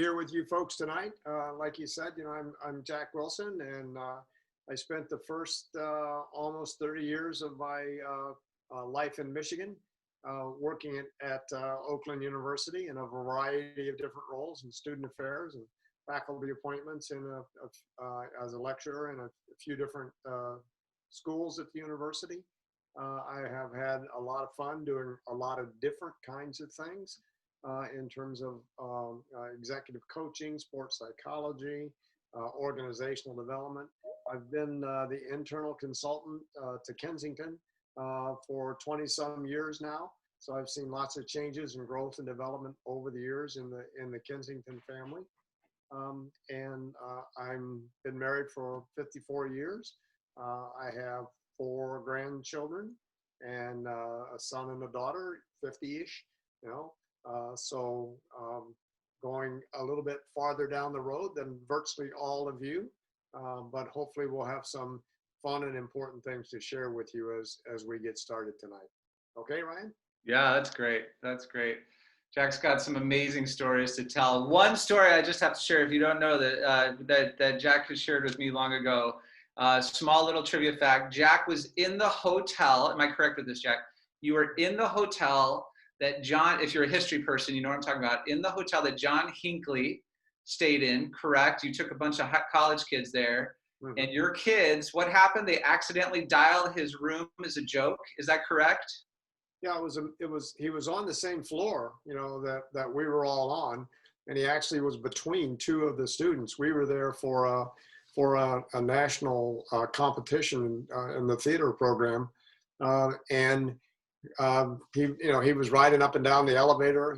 Here with you folks tonight. Like you said, I'm Jack Wilson, and I spent the first almost 30 years of my life in Michigan, working at Oakland University in a variety of different roles in student affairs and faculty appointments as a lecturer in a few different schools at the university. I have had a lot of fun doing a lot of different kinds of things. In terms of executive coaching, sports psychology, organizational development. I've been the internal consultant to Kensington for 20 some years now. So I've seen lots of changes and growth and development over the years in the Kensington family. I've been married for 54 years. I have 4 grandchildren and a son and a daughter, 50-ish, going a little bit farther down the road than virtually all of you, but hopefully we'll have some fun and important things to share with you as we get started tonight. Okay, Ryan? Yeah, that's great. That's great. Jack's got some amazing stories to tell. One story I just have to share, if you don't know, that Jack has shared with me long ago. Small little trivia fact: Jack was in the hotel. Am I correct with this, Jack? You were in the hotel that John, if you're a history person, you know what I'm talking about, in the hotel that John Hinckley stayed in, correct? You took a bunch of college kids there. Mm-hmm. And your kids, what happened? They accidentally dialed his room as a joke. Is that correct? Yeah, he was on the same floor, that we were all on, and he actually was between 2 of the students. We were there for a national competition in the theater program, and he was riding up and down the elevator,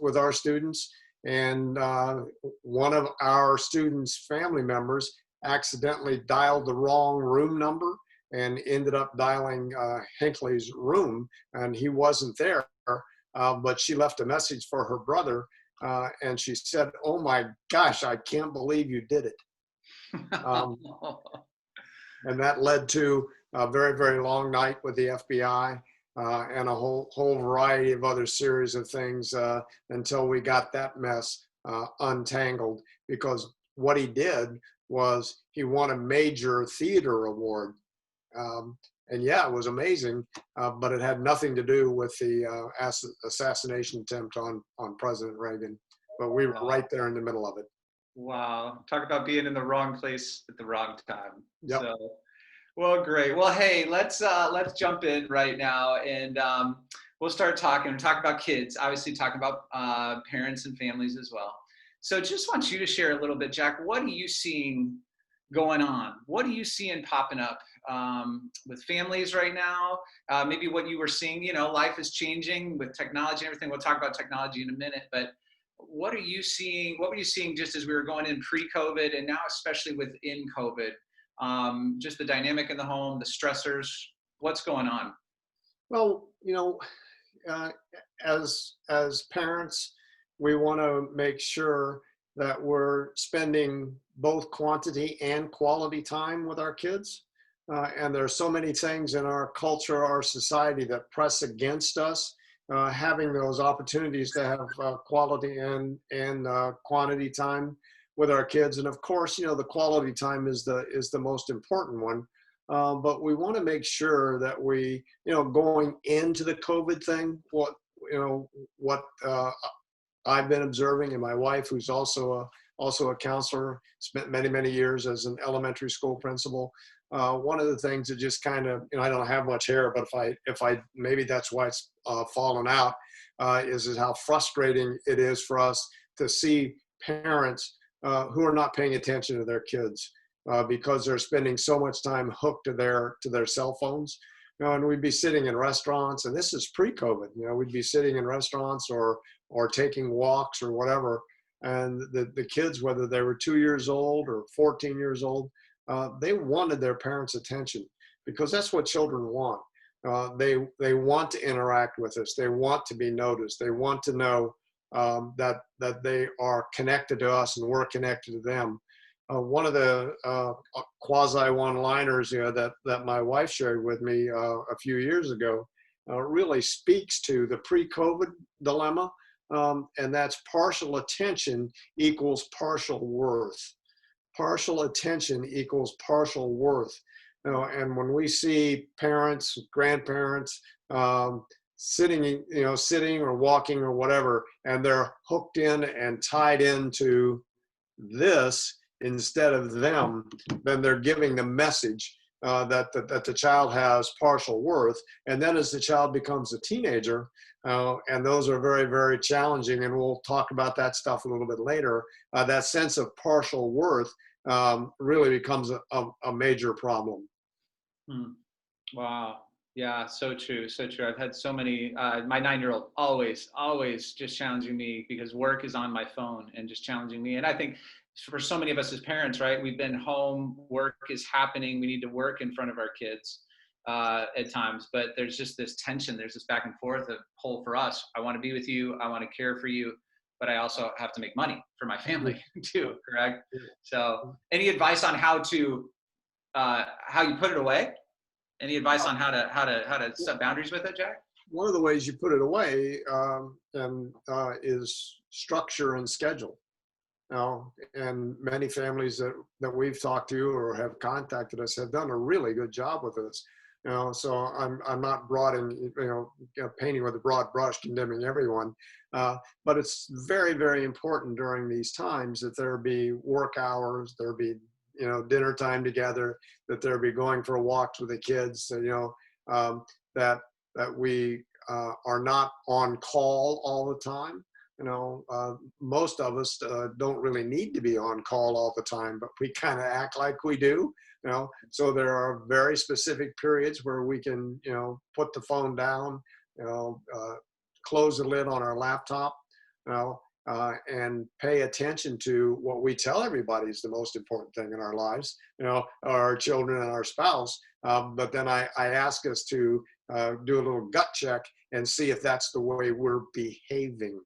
with our students, and one of our students' family members accidentally dialed the wrong room number and ended up dialing Hinckley's room, and he wasn't there, but she left a message for her brother, and she said, "Oh my gosh, I can't believe you did it." And that led to a very, very long night with the FBI. And a whole variety of other series of things until we got that mess untangled, because what he did was he won a major theater award. And yeah, it was amazing, but it had nothing to do with the assassination attempt on President Reagan. But we were right there in the middle of it. Wow. Talk about being in the wrong place at the wrong time. Yep. So, well, great. Well, hey, let's jump in right now, and we'll start talking about kids, obviously talking about parents and families as well. So just want you to share a little bit, Jack, what are you seeing going on? What are you seeing popping up with families right now? Maybe what you were seeing, life is changing with technology and everything. We'll talk about technology in a minute, but what are you seeing? What were you seeing just as we were going in pre-COVID, and now especially within COVID? Just the dynamic in the home, the stressors, what's going on? Well, as parents, we want to make sure that we're spending both quantity and quality time with our kids. And there are so many things in our culture, our society, that press against us having those opportunities to have quality and quantity time with our kids. And of course, the quality time is the most important one. But we want to make sure that we, going into the COVID thing, what I've been observing, and my wife, who's also a counselor, spent many, many years as an elementary school principal. One of the things that just kind of, I don't have much hair, but if I maybe that's why it's fallen out, is how frustrating it is for us to see parents who are not paying attention to their kids because they're spending so much time hooked to their cell phones. And we'd be sitting in restaurants, and this is pre-COVID. We'd be sitting in restaurants or taking walks or whatever, and the kids, whether they were 2 years old or 14 years old, they wanted their parents' attention, because that's what children want. They want to interact with us. They want to be noticed. They want to know that they are connected to us and we're connected to them. One of the quasi one-liners that my wife shared with me a few years ago really speaks to the pre-COVID dilemma and that's partial attention equals partial worth. Partial attention equals partial worth. And when we see parents, grandparents, sitting or walking or whatever, and they're hooked in and tied into this instead of them, then they're giving the message that the child has partial worth. And then as the child becomes a teenager, and those are very, very challenging, and we'll talk about that stuff a little bit later, that sense of partial worth really becomes a major problem. Hmm. Wow. Yeah, so true, so true. I've had so many, my 9-year-old always just challenging me because work is on my phone and just challenging me. And I think for so many of us as parents, right, we've been home, work is happening, we need to work in front of our kids at times, but there's just this tension, there's this back and forth of pull for us. I want to be with you, I want to care for you, but I also have to make money for my family too, correct? So any advice on how you put it away? Any advice on how to set boundaries with it, Jack? One of the ways you put it away is structure and schedule. And many families that we've talked to or have contacted us have done a really good job with this. So I'm not painting with a broad brush, condemning everyone, but it's very, very important during these times that there be work hours, there be dinner time together, that there be going for walks with the kids, that we are not on call all the time. Most of us don't really need to be on call all the time, but we kind of act like we do. So there are very specific periods where we can, put the phone down, close the lid on our laptop, and pay attention to what we tell everybody is the most important thing in our lives, our children and our spouse. But then I ask us to do a little gut check and see if that's the way we're behaving.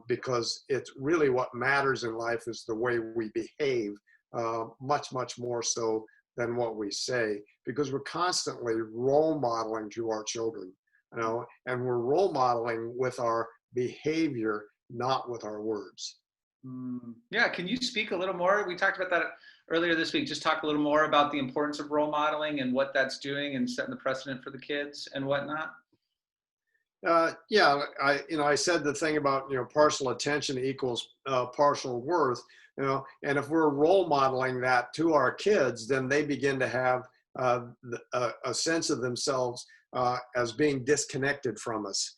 Because it's really what matters in life is the way we behave, much, much more so than what we say, because we're constantly role modeling to our children, and we're role modeling with our behavior, not with our words. Yeah, can you speak a little more? We talked about that earlier this week. Just talk a little more about the importance of role modeling and what that's doing and setting the precedent for the kids and whatnot. Yeah, I said the thing about, partial attention equals partial worth, and if we're role modeling that to our kids, then they begin to have a sense of themselves as being disconnected from us,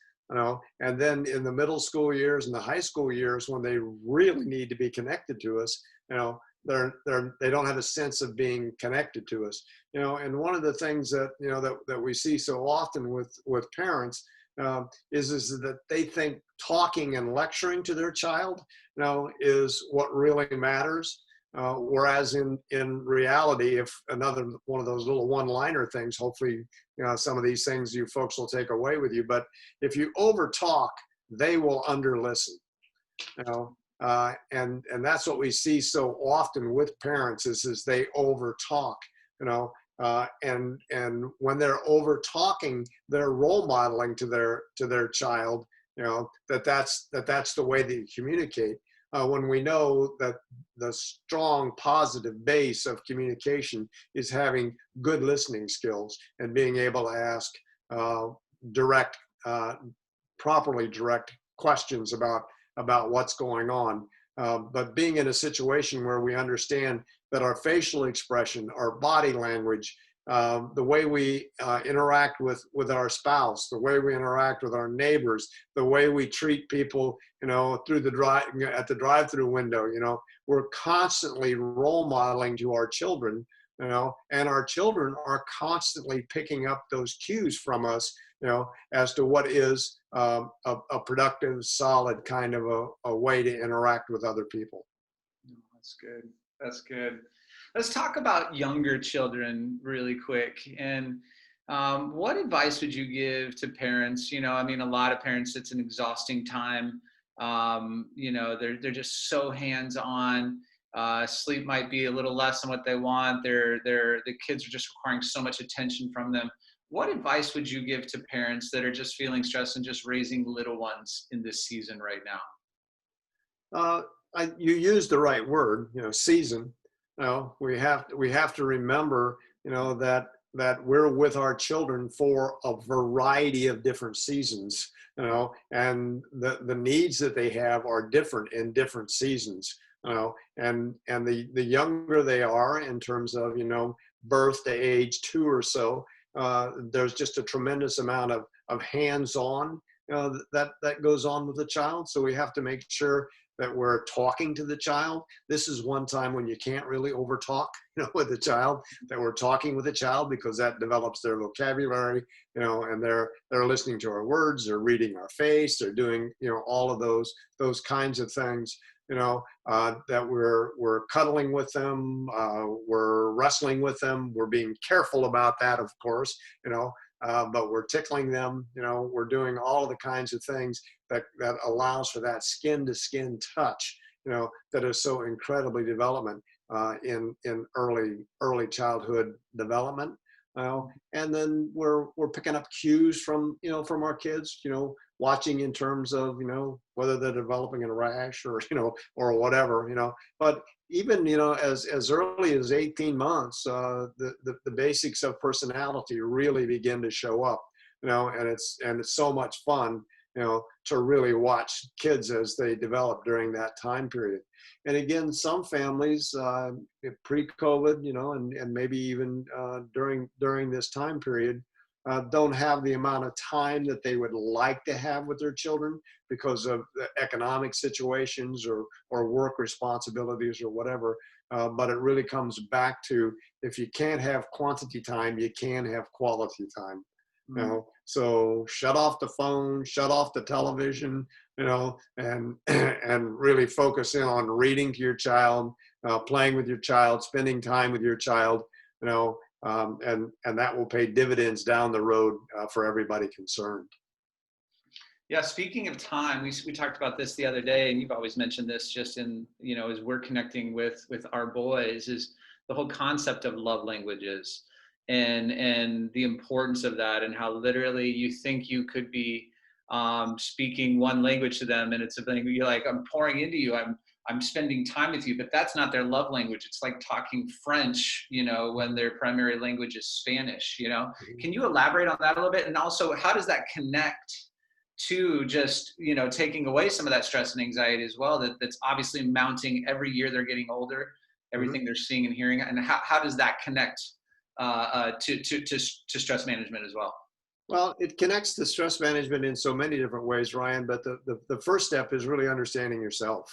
and then in the middle school years and the high school years, when they really need to be connected to us, they don't have a sense of being connected to us, and one of the things that, that we see so often with parents, is that they think talking and lecturing to their child, is what really matters. Whereas in reality, if another one of those little one-liner things, hopefully, some of these things you folks will take away with you. But if you over-talk, they will under-listen. And that's what we see so often with parents is they over-talk. And when they're over talking, they're role modeling to their child, that's the way that you communicate. When we know that the strong positive base of communication is having good listening skills and being able to ask properly direct questions about what's going on. But being in a situation where we understand that our facial expression, our body language, the way we interact with our spouse, the way we interact with our neighbors, the way we treat people, through at the drive-through window, we're constantly role modeling to our children, and our children are constantly picking up those cues from us, as to what is a productive, solid kind of a way to interact with other people. That's good. That's good. Let's talk about younger children really quick. And what advice would you give to parents? A lot of parents, it's an exhausting time. They're just so hands-on. Sleep might be a little less than what they want. The kids are just requiring so much attention from them. what advice would you give to parents that are just feeling stressed and just raising little ones in this season right now? Uh, you used the right word, season. We have to remember, that we're with our children for a variety of different seasons, and the needs that they have are different in different seasons, and the younger they are in terms of, birth to age 2 or so, there's just a tremendous amount of hands-on, that goes on with the child. So we have to make sure that we're talking to the child. This is one time when you can't really overtalk, with the child, that we're talking with the child, because that develops their vocabulary, and they're listening to our words, they're reading our face, they're doing, all of those kinds of things, that we're cuddling with them, we're wrestling with them, we're being careful about that, of course, but we're tickling them, we're doing all of the kinds of things that allows for that skin to skin touch, that is so incredibly development, in early childhood development. And then we're picking up cues from our kids, watching in terms of, whether they're developing a rash or, or whatever, but even, as early as 18 months, the basics of personality really begin to show up, and it's so much fun, to really watch kids as they develop during that time period. And again, some families, pre-COVID, and maybe even during this time period, don't have the amount of time that they would like to have with their children because of the economic situations or work responsibilities or whatever. But it really comes back to, if you can't have quantity time, you can have quality time. So shut off the phone, shut off the television, and and really focus in on reading to your child, playing with your child, spending time with your child, and that will pay dividends down the road, for everybody concerned. Yeah, speaking of time, we talked about this the other day, and you've always mentioned this just in, as we're connecting with our boys, is the whole concept of love languages and the importance of that, and how literally you think you could be speaking one language to them, and it's a thing you're like, I'm pouring into you, I'm spending time with you, but that's not their love language. It's like talking French, when their primary language is Spanish. Can you elaborate on that a little bit? And also, how does that connect to just, taking away some of that stress and anxiety as well, that's obviously mounting every year they're getting older, everything they're seeing and hearing, and how does that connect to stress management as well? Well, it connects to stress management in so many different ways, Ryan, but the first step is really understanding yourself.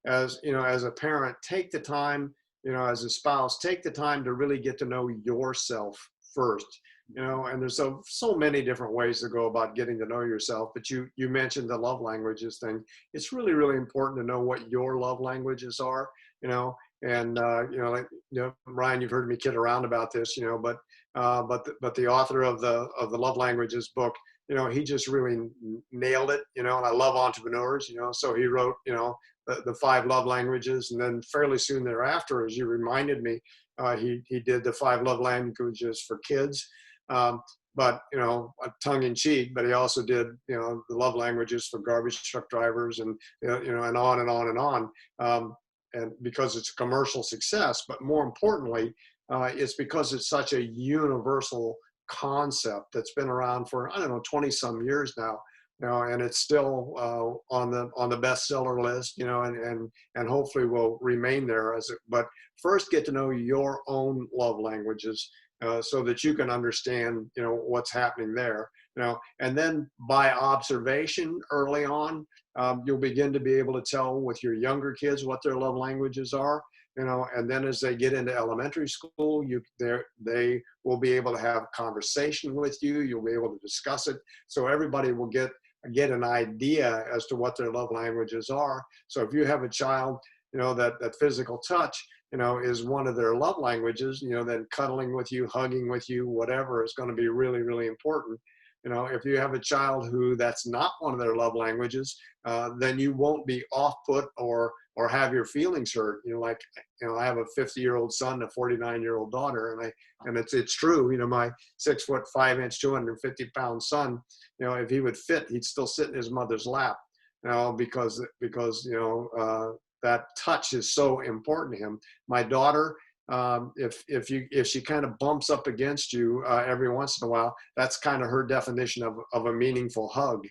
As a parent, take the time, as a spouse, take the time to really get to know yourself first. And there's so many different ways to go about getting to know yourself, but you mentioned the love languages thing. It's really, really important to know what your love languages are, and Ryan, you've heard me kid around about this, but the author of the love languages book, he just really nailed it, and I love entrepreneurs, so he wrote, the 5 love languages, and then fairly soon thereafter, as you reminded me, he did the 5 love languages for kids. But tongue in cheek, but he also did the love languages for garbage truck drivers, and and on and on and on, and because it's a commercial success. But more importantly, it's because it's such a universal concept that's been around for, I don't know, 20 some years now, and it's still on the bestseller list, and hopefully will remain there but first get to know your own love languages, so that you can understand, what's happening there, and then by observation early on, you'll begin to be able to tell with your younger kids what their love languages are, and then as they get into elementary school, they will be able to have conversation with you. You'll be able to discuss it, so everybody will get an idea as to what their love languages are. So if you have a child, that physical touch, is one of their love languages, then cuddling with you, hugging with you, whatever, is going to be really, really important. If you have a child who that's not one of their love languages, then you won't be off put or or have your feelings hurt. Like, I have a 50-year-old son, a 49-year-old daughter, and it's true. My 6'5", 250-pound son, if he would fit, he'd still sit in his mother's lap, because that touch is so important to him. My daughter, if she kind of bumps up against you every once in a while, that's kind of her definition of a meaningful hug.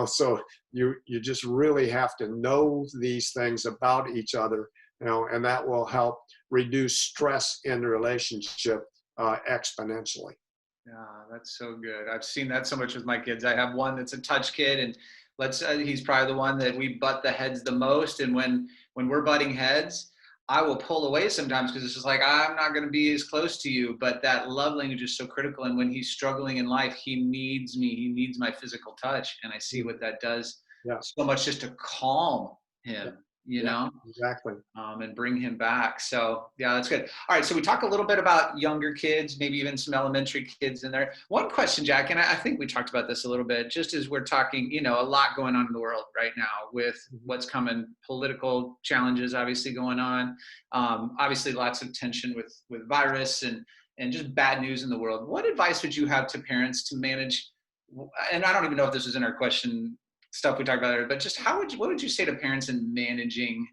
So you just really have to know these things about each other, and that will help reduce stress in the relationship exponentially. Yeah, that's so good. I've seen that so much with my kids. I have one that's a touch kid, and he's probably the one that we butt the heads the most. And when we're butting heads, I will pull away sometimes because it's just like, I'm not going to be as close to you. But that love language is so critical. And when he's struggling in life, he needs me. He needs my physical touch. And I see what that does so much just to calm him, Exactly. and bring him back. So yeah, that's good. All right. So we talk a little bit about younger kids, maybe even some elementary kids in there. One question, Jack, and I think we talked about this a little bit, just as we're talking, a lot going on in the world right now with what's coming, political challenges, obviously going on. Obviously lots of tension with virus and just bad news in the world. What advice would you have to parents to manage? And I don't even know if this was in our question stuff we talked about earlier, but just what would you say to parents in managing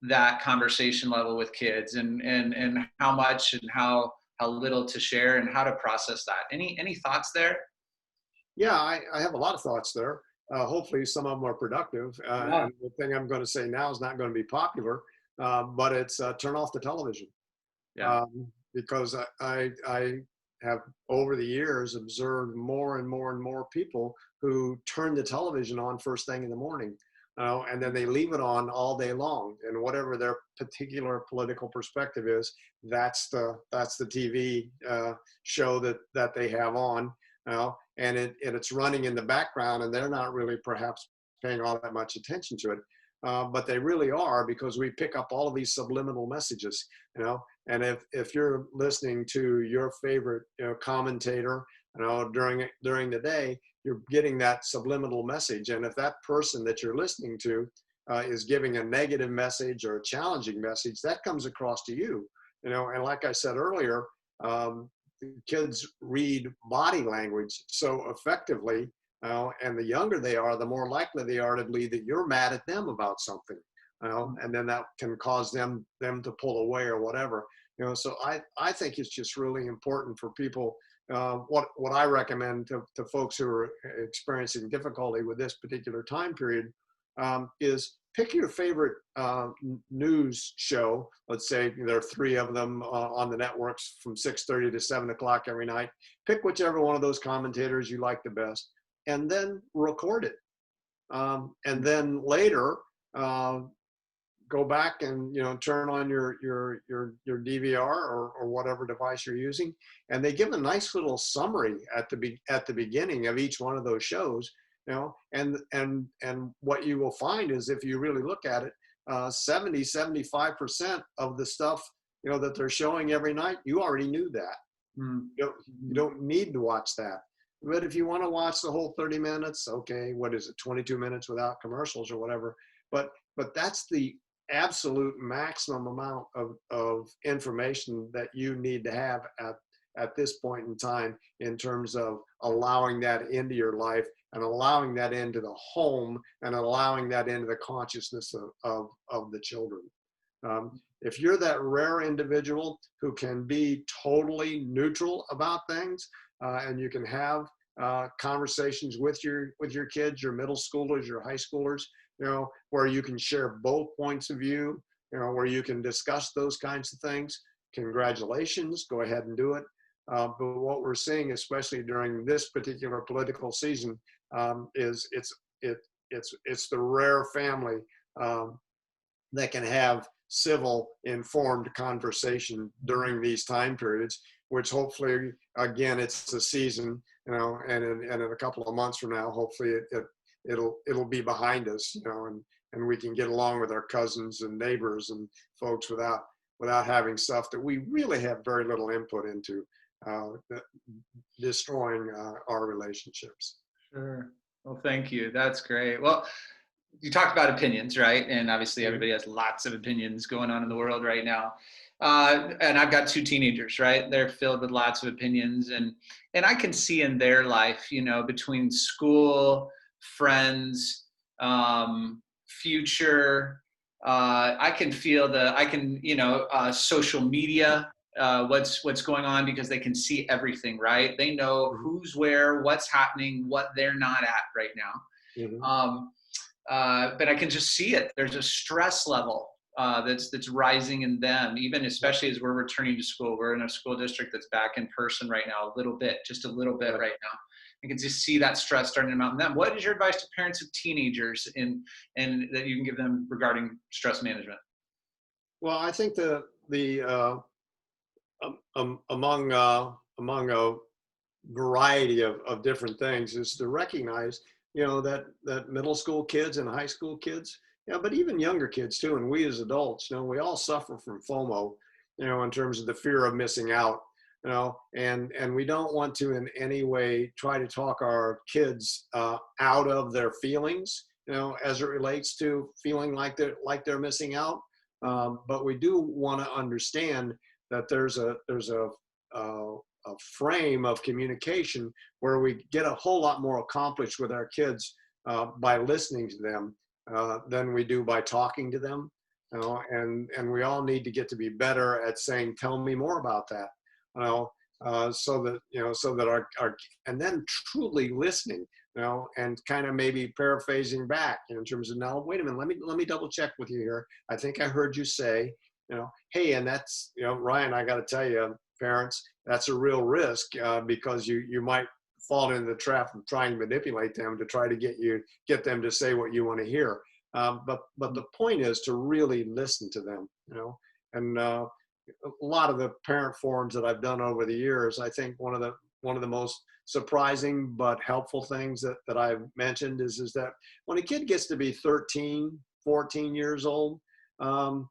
that conversation level with kids, and how much and how little to share and how to process that? Any thoughts there? Yeah, I have a lot of thoughts there. Hopefully some of them are productive. And the thing I'm going to say now is not going to be popular, but it's turn off the television. Yeah. Because I have over the years observed more and more and more people who turn the television on first thing in the morning, and then they leave it on all day long, and whatever their particular political perspective is, that's the TV show that they have on, and it's running in the background, and they're not really perhaps paying all that much attention to it. But they really are, because we pick up all of these subliminal messages, and if you're listening to your favorite commentator, during the day, you're getting that subliminal message. And if that person that you're listening to is giving a negative message or a challenging message, that comes across to you, and like I said earlier, kids read body language so effectively. And the younger they are, the more likely they are to believe that you're mad at them about something, and then that can cause them to pull away or whatever. So I think it's just really important for people. What I recommend to folks who are experiencing difficulty with this particular time period is pick your favorite news show. Let's say there are 3 of them on the networks from 6:30 to 7 o'clock every night. Pick whichever one of those commentators you like the best, and then record it. And then later, go back and turn on your DVR or whatever device you're using, and they give a nice little summary at the beginning of each one of those shows. And what you will find is, if you really look at it, 75% of the stuff that they're showing every night, you already knew that. You don't need to watch that. But if you want to watch the whole 30 minutes, okay, what is it, 22 minutes without commercials or whatever. But that's the absolute maximum amount of information that you need to have at this point in time, in terms of allowing that into your life, and allowing that into the home, and allowing that into the consciousness of the children. If you're that rare individual who can be totally neutral about things, and you can have conversations with your kids, your middle schoolers, your high schoolers, where you can share both points of view, where you can discuss those kinds of things, congratulations, go ahead and do it. But what we're seeing, especially during this particular political season, is it's the rare family that can have civil, informed conversation during these time periods, which hopefully, again, it's a season, and in a couple of months from now, hopefully it'll be behind us, and we can get along with our cousins and neighbors and folks without having stuff that we really have very little input into, destroying our relationships. Sure. Well, thank you. That's great. Well, you talked about opinions, right? And obviously Mhm. everybody has lots of opinions going on in the world right now. And I've got two teenagers, right? They're filled with lots of opinions, and I can see in their life, between school, friends, future. I can feel social media, what's going on, because they can see everything, right? They know Mhm. who's where, what's happening, what they're not at right now. Mhm. Um, but I can just see it. There's a stress level that's rising in them, even Yep. especially as we're returning to school. We're in a school district that's back in person right now, a little bit, just a little bit Right. right now. I can just see that stress starting to mount in them. What is your advice to parents of teenagers and that you can give them regarding stress management? Well, I think the among a variety of different things is to recognize, that middle school kids and high school kids, yeah, but even younger kids too, and we as adults, we all suffer from FOMO, in terms of the fear of missing out, and we don't want to in any way try to talk our kids out of their feelings, as it relates to feeling like they're missing out. But we do want to understand that there's a frame of communication where we get a whole lot more accomplished with our kids by listening to them than we do by talking to them. And we all need to get to be better at saying, "Tell me more about that," so that our and then truly listening, and kind of maybe paraphrasing back in terms of, "Now, wait a minute, let me double check with you here. I think I heard you say, hey," and that's, Ryan, I got to tell you, parents, that's a real risk because you might fall into the trap of trying to manipulate them to try to get them to say what you want to hear. But the point is to really listen to them, and a lot of the parent forums that I've done over the years, I think one of the most surprising but helpful things that I've mentioned is that when a kid gets to be 13, 14 years old, um,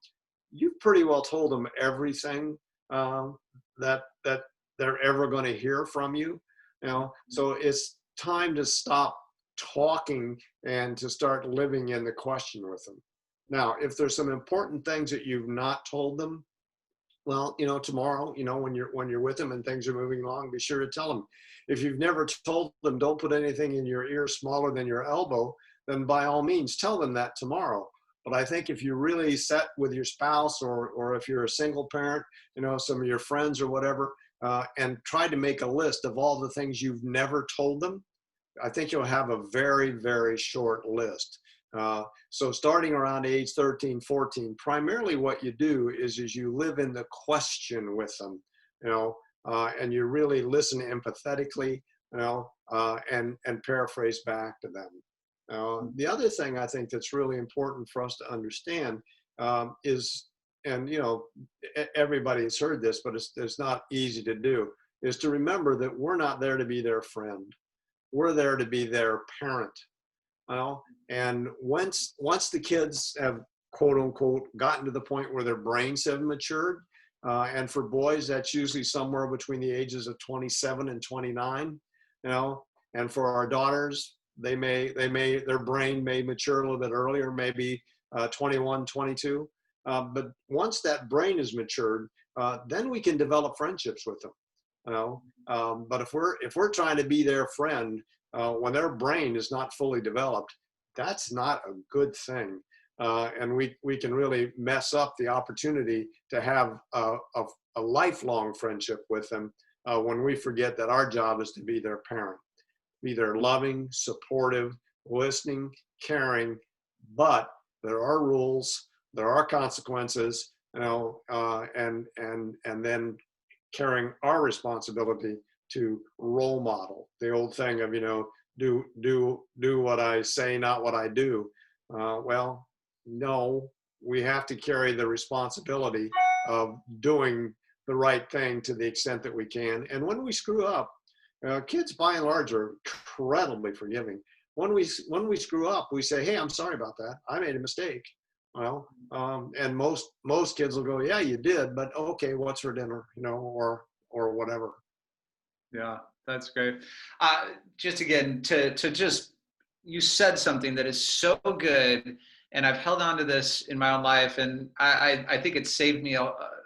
you've pretty well told them everything that they're ever going to hear from you. So it's time to stop talking and to start living in the question with them. Now, if there's some important things that you've not told them, well, tomorrow, when you're with them and things are moving along, be sure to tell them. If you've never told them, don't put anything in your ear smaller than your elbow, then by all means tell them that tomorrow. But I think if you really set with your spouse, or if you're a single parent, some of your friends or whatever, and try to make a list of all the things you've never told them, I think you'll have a very, very short list. So starting around age 13, 14, primarily what you do is you live in the question with them, and you really listen empathetically, and paraphrase back to them. The other thing I think that's really important for us to understand is, and everybody's heard this, but it's not easy to do, is to remember that we're not there to be their friend. We're there to be their parent. And once the kids have, quote unquote, gotten to the point where their brains have matured, and for boys that's usually somewhere between the ages of 27 and 29, and for our daughters, their brain may mature a little bit earlier, maybe 21, 22. But once that brain is matured, then we can develop friendships with them. But if we're trying to be their friend when their brain is not fully developed, that's not a good thing, and we can really mess up the opportunity to have a lifelong friendship with them when we forget that our job is to be their parent, be their loving, supportive, listening, caring. But there are rules, there are consequences, and then carrying our responsibility to role model the old thing of, do what I say, not what I do. Well, no, we have to carry the responsibility of doing the right thing to the extent that we can. And when we screw up, kids by and large are incredibly forgiving. When we screw up, we say, "Hey, I'm sorry about that. I made a mistake." And most kids will go, "Yeah, you did, but okay, what's for dinner?" Or whatever. Yeah, that's great. Just again, to just you said something that is so good, and I've held on to this in my own life, and I think it saved me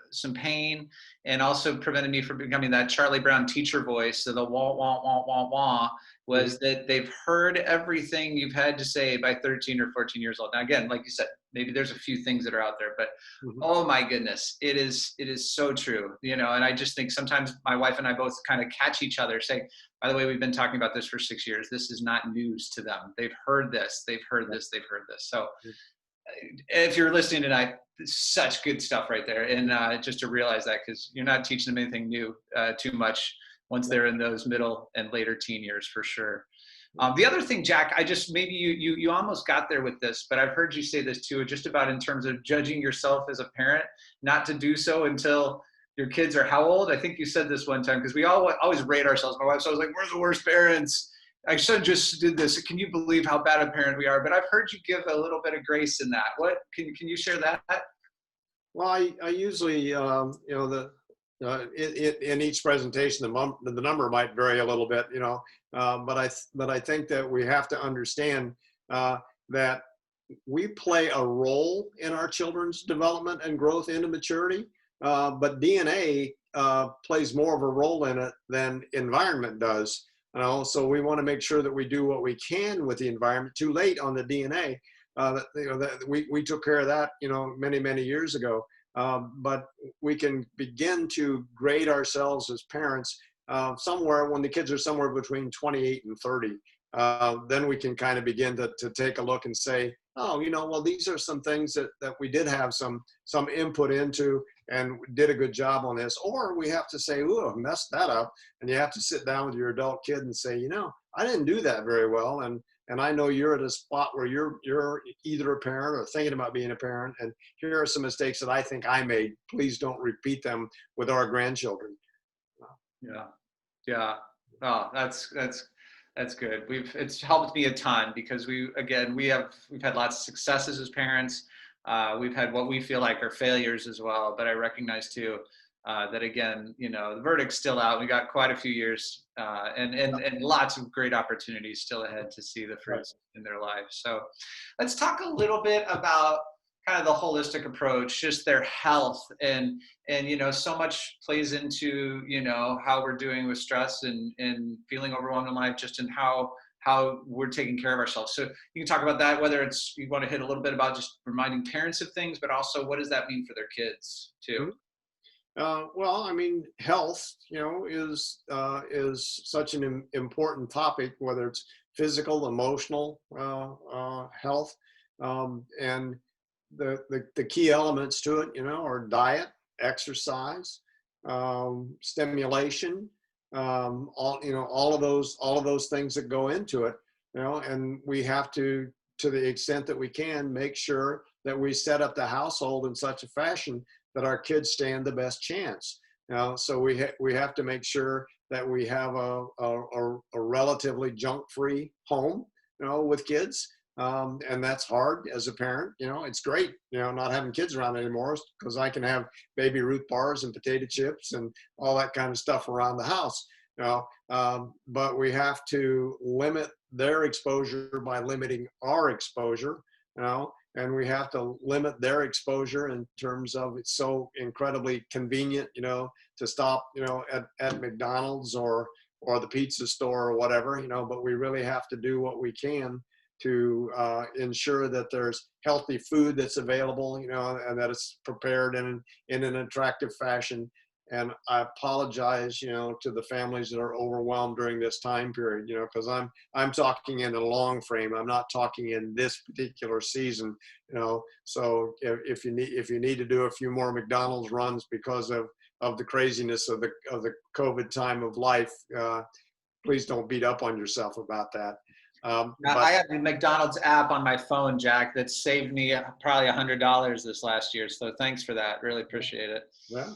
some pain, and also prevented me from becoming that Charlie Brown teacher voice. So the wah wah wah wah wah Mhm. was that they've heard everything you've had to say by 13 or 14 years old. Now, again, like you said, maybe there's a few things that are out there, but Mhm. oh my goodness, it is so true, and I just think sometimes my wife and I both kind of catch each other saying, by the way, we've been talking about this for 6 years. This is not news to them. They've heard this, they've heard this, they've heard this. So if you're listening tonight, such good stuff right there. And just to realize that, because you're not teaching them anything new too much once they're in those middle and later teen years, for sure. The other thing, Jack, I just, maybe you almost got there with this, but I've heard you say this too, just about in terms of judging yourself as a parent, not to do so until your kids are how old? I think you said this one time, because we always rate ourselves. My wife's always like, we're the worst parents. I son just did this. Can you believe how bad a parent we are? But I've heard you give a little bit of grace in that. What can you share that? Well, I usually, in each presentation, the number might vary a little bit, but I think that we have to understand that we play a role in our children's development and growth into maturity, but DNA plays more of a role in it than environment does. So we want to make sure that we do what we can with the environment. Too late on the DNA. That we took care of that, many years ago. But we can begin to grade ourselves as parents somewhere when the kids are somewhere between 28 and 30. Then we can kind of begin to take a look and say, oh, well, these are some things that we did have some input into and did a good job on this. Or we have to say, ooh, I messed that up. And you have to sit down with your adult kid and say, I didn't do that very well. And I know you're at a spot where you're either a parent or thinking about being a parent. And here are some mistakes that I think I made. Please don't repeat them with our grandchildren. Yeah. Yeah. Oh, that's good. It's helped me a ton, because we've had lots of successes as parents. We've had what we feel like are failures as well, but I recognize too that, again, the verdict's still out. We got quite a few years and lots of great opportunities still ahead to see the fruits in their life. So let's talk a little bit about kind of the holistic approach, just their health, and so much plays into how we're doing with stress and feeling overwhelmed in life, just in how we're taking care of ourselves. So you can talk about that, whether it's you want to hit a little bit about just reminding parents of things, but also what does that mean for their kids too? Well, I mean, health, is such an important topic, whether it's physical, emotional health, and the key elements to it, are diet, exercise, stimulation, all of those things that go into it, and we have to the extent that we can, make sure that we set up the household in such a fashion that our kids stand the best chance. So we have to make sure that we have a relatively junk-free home, with kids. And that's hard as a parent. It's great, not having kids around anymore, because I can have Baby Ruth bars and potato chips and all that kind of stuff around the house. But we have to limit their exposure by limiting our exposure. And we have to limit their exposure in terms of it's so incredibly convenient, to stop, at McDonald's or the pizza store or whatever, but we really have to do what we can to ensure that there's healthy food that's available, and that it's prepared in an attractive fashion. And I apologize, to the families that are overwhelmed during this time period, because I'm talking in a long frame. I'm not talking in this particular season, So if you need to do a few more McDonald's runs because of the craziness of the COVID time of life, please don't beat up on yourself about that. Now, I have the McDonald's app on my phone, Jack, that saved me probably $100 this last year. So thanks for that. Really appreciate it. Yeah.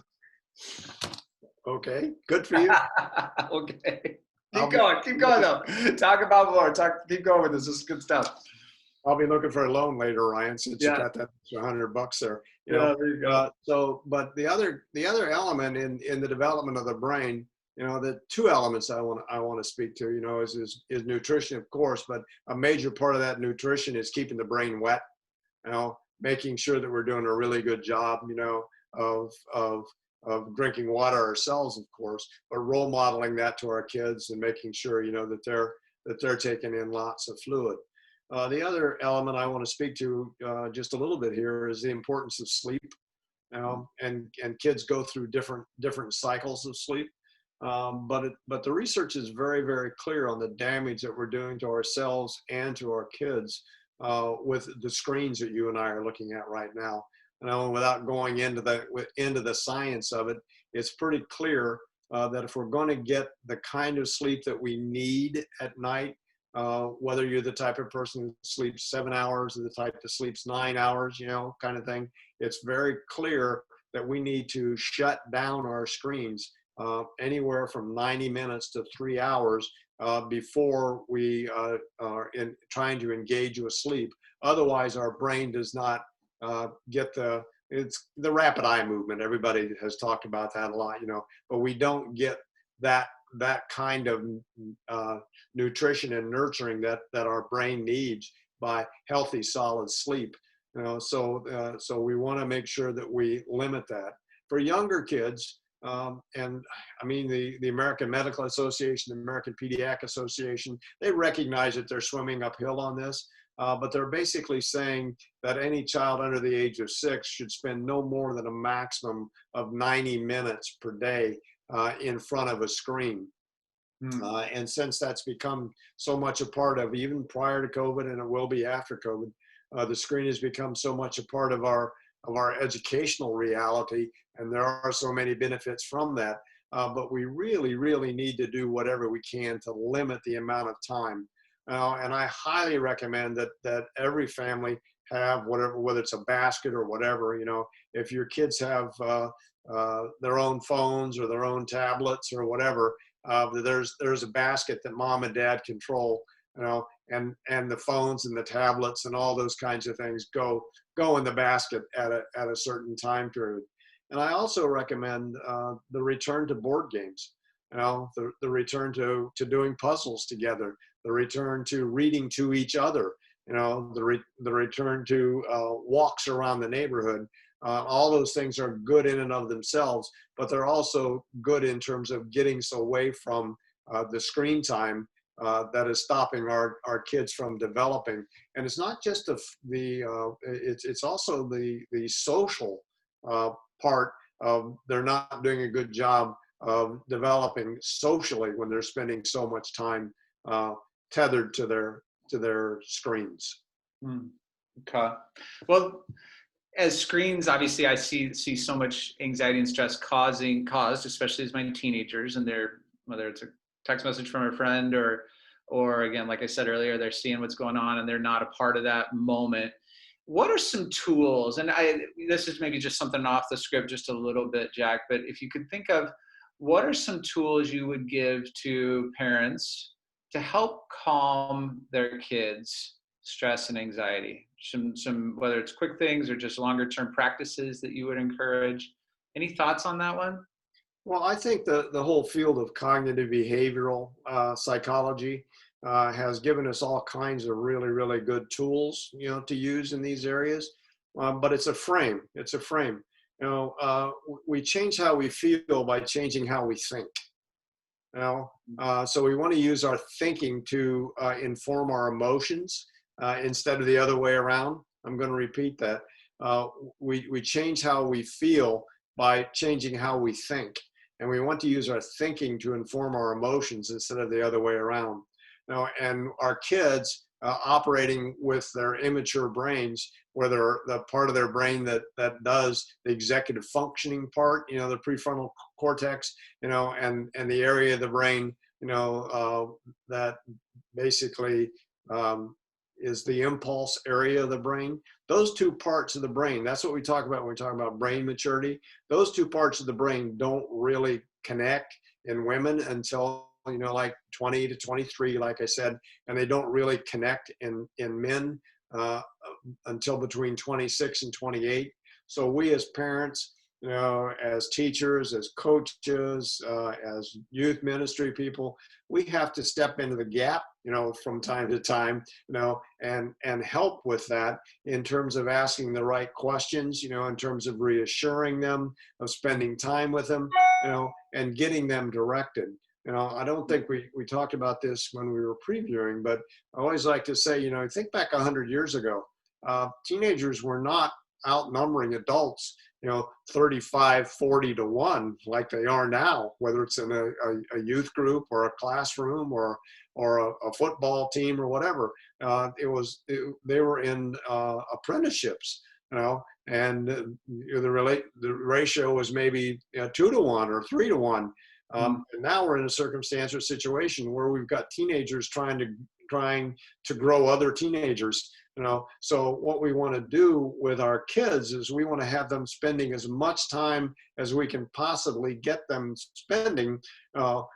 Okay. Good for you. Okay. Keep going though. Talk about more. Keep going with this. This is good stuff. I'll be looking for a loan later, Ryan, since you got that extra $100 there. There you go. But the other element in the development of the brain the two elements I want to speak to, is nutrition, of course, but a major part of that nutrition is keeping the brain wet, making sure that we're doing a really good job, of, of, of drinking water ourselves, of course, but role modeling that to our kids and making sure, that they're taking in lots of fluid. The other element I want to speak to just a little bit here is the importance of sleep. And kids go through different cycles of sleep. But the research is very, very clear on the damage that we're doing to ourselves and to our kids with the screens that you and I are looking at right now. Without going into the science of it, it's pretty clear that if we're going to get the kind of sleep that we need at night, whether you're the type of person who sleeps 7 hours or the type that sleeps 9 hours, kind of thing, it's very clear that we need to shut down our screens anywhere from 90 minutes to 3 hours before we are trying to engage with sleep. Otherwise, our brain does not get it's the rapid eye movement. Everybody has talked about that a lot, but we don't get that kind of nutrition and nurturing that our brain needs by healthy, solid sleep. So we want to make sure that we limit that. For younger kids, and I mean the American Medical Association, the American Pediatric Association, they recognize that they're swimming uphill on this. But they're basically saying that any child under the age of 6 should spend no more than a maximum of 90 minutes per day in front of a screen. And since that's become so much a part of, even prior to COVID, and it will be after COVID, the screen has become so much a part of our educational reality, and there are so many benefits from that. But we really, really need to do whatever we can to limit the amount of time. And I highly recommend that every family have whether it's a basket or whatever, if your kids have their own phones or their own tablets or whatever, there's a basket that mom and dad control, and the phones and the tablets and all those kinds of things go in the basket at a certain time period. And I also recommend the return to board games, the return to doing puzzles together, the return to reading to each other, the return to walks around the neighborhood. All those things are good in and of themselves, but they're also good in terms of getting us away from the screen time that is stopping our kids from developing. And it's not just it's also the social part of they're not doing a good job of developing socially when they're spending so much time tethered to their screens. Okay. Well, as screens, obviously, I see so much anxiety and stress caused, especially as my teenagers, and whether it's a text message from a friend or again, like I said earlier, they're seeing what's going on and they're not a part of that moment. What are some tools? And this is maybe just something off the script just a little bit, Jack, but if you could think of what are some tools you would give to parents to help calm their kids' stress and anxiety? Some whether it's quick things or just longer term practices that you would encourage. Any thoughts on that one? Well, I think the whole field of cognitive behavioral psychology has given us all kinds of really, really good tools, to use in these areas. But it's a frame. It's a frame. We change how we feel by changing how we think. So we want to use our thinking to inform our emotions instead of the other way around. I'm going to repeat that. We change how we feel by changing how we think. And we want to use our thinking to inform our emotions instead of the other way around. And our kids operating with their immature brains, where the part of their brain that does the executive functioning part, the prefrontal cortex, and the area of the brain, that basically is the impulse area of the brain. Those two parts of the brain, that's what we talk about when we talk about brain maturity. Those two parts of the brain don't really connect in women until, like 20 to 23, like I said, and they don't really connect in men until between 26 and 28. So we as parents, as teachers, as coaches, as youth ministry people, we have to step into the gap, from time to time, and help with that in terms of asking the right questions, in terms of reassuring them, of spending time with them, and getting them directed. I don't think we talked about this when we were previewing, but I always like to say, think back 100 years ago, teenagers were not outnumbering adults, 35, 40 to 1 like they are now, whether it's in a youth group or a classroom or a football team or whatever. They were in apprenticeships, and the ratio was maybe 2 to 1 or 3 to 1. And now we're in a circumstance or situation where we've got teenagers trying to grow other teenagers. So what we want to do with our kids is we want to have them spending as much time as we can possibly get them spending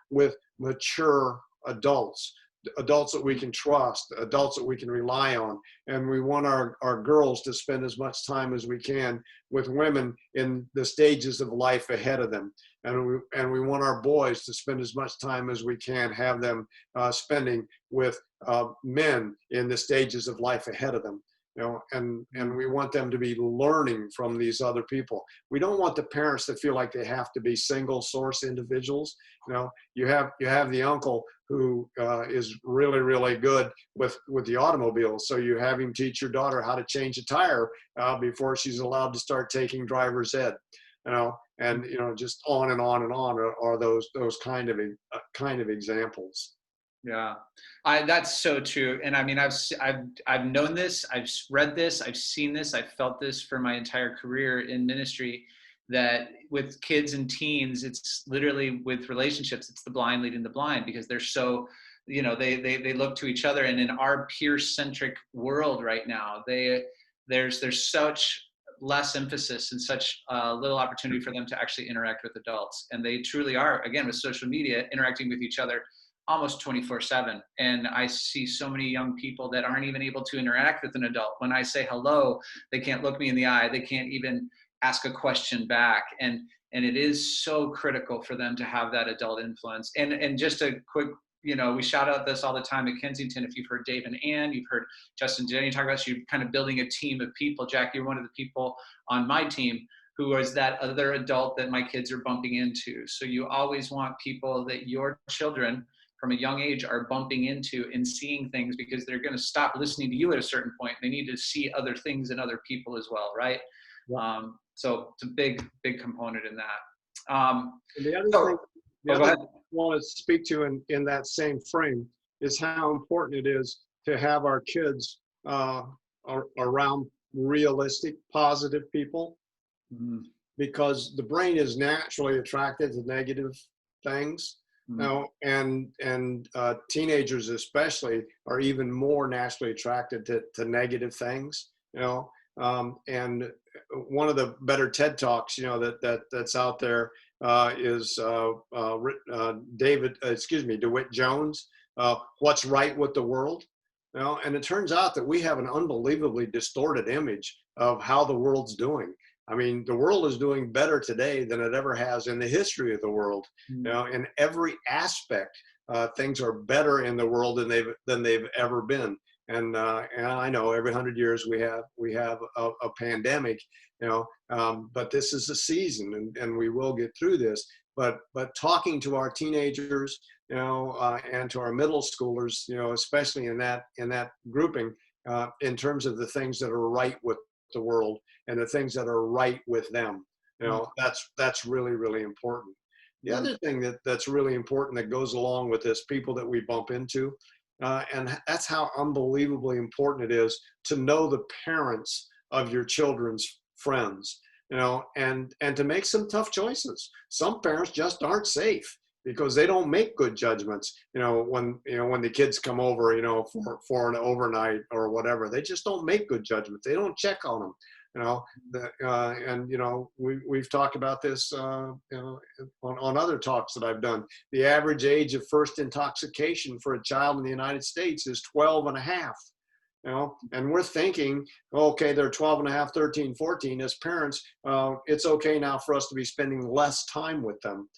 with mature adults that we can trust, adults that we can rely on. And we want our girls to spend as much time as we can with women in the stages of life ahead of them. And we want our boys to spend as much time as we can have them spending with men in the stages of life ahead of them. And we want them to be learning from these other people. We don't want the parents to feel like they have to be single source individuals. You have the uncle who is really, really good with the automobile. So you have him teach your daughter how to change a tire before she's allowed to start taking driver's ed. And just on and on and on are those kind of examples. Yeah, that's so true. And I mean, I've known this, I've read this, I've seen this, I've felt this for my entire career in ministry, that with kids and teens, it's literally with relationships, it's the blind leading the blind, because they're so, they look to each other. And in our peer-centric world right now, there's such less emphasis and such little opportunity for them to actually interact with adults. And they truly are, again, with social media, interacting with each other almost 24/7. And I see so many young people that aren't even able to interact with an adult. When I say hello, they can't look me in the eye. They can't even ask a question back. And it is so critical for them to have that adult influence. And just a quick, we shout out this all the time at Kensington. If you've heard Dave and Ann, you've heard Justin and Jenny talk about, you kind of building a team of people. Jack, you're one of the people on my team who is that other adult that my kids are bumping into. So you always want people that your children from a young age are bumping into and seeing things, because they're going to stop listening to you at a certain point. They need to see other things in other people as well, right? Yeah. So it's a big component in that. And the other thing I want to speak to in that same frame is how important it is to have our kids around realistic, positive people, because the brain is naturally attracted to negative things. And teenagers especially are even more naturally attracted to negative things. And one of the better TED Talks, that's out there is DeWitt Jones, What's Right with the World. And it turns out that we have an unbelievably distorted image of how the world's doing. I mean, the world is doing better today than it ever has in the history of the world. In every aspect, things are better in the world than they've ever been. And I know every 100 years we have a pandemic, but this is a season, and we will get through this. But talking to our teenagers, and to our middle schoolers, especially in that grouping, in terms of the things that are right with the world and the things that are right with them, that's really, really important. The other thing that's really important that goes along with this, people that we bump into, and that's how unbelievably important it is to know the parents of your children's friends, and to make some tough choices. Some parents just aren't safe because they don't make good judgments, when the kids come over, for an overnight or whatever. They just don't make good judgments. They don't check on them. We've talked about this, on other talks that I've done. The average age of first intoxication for a child in the United States is 12 and a half. and we're thinking, okay, they're 12 and a half, 13, 14. As parents, it's okay now for us to be spending less time with them,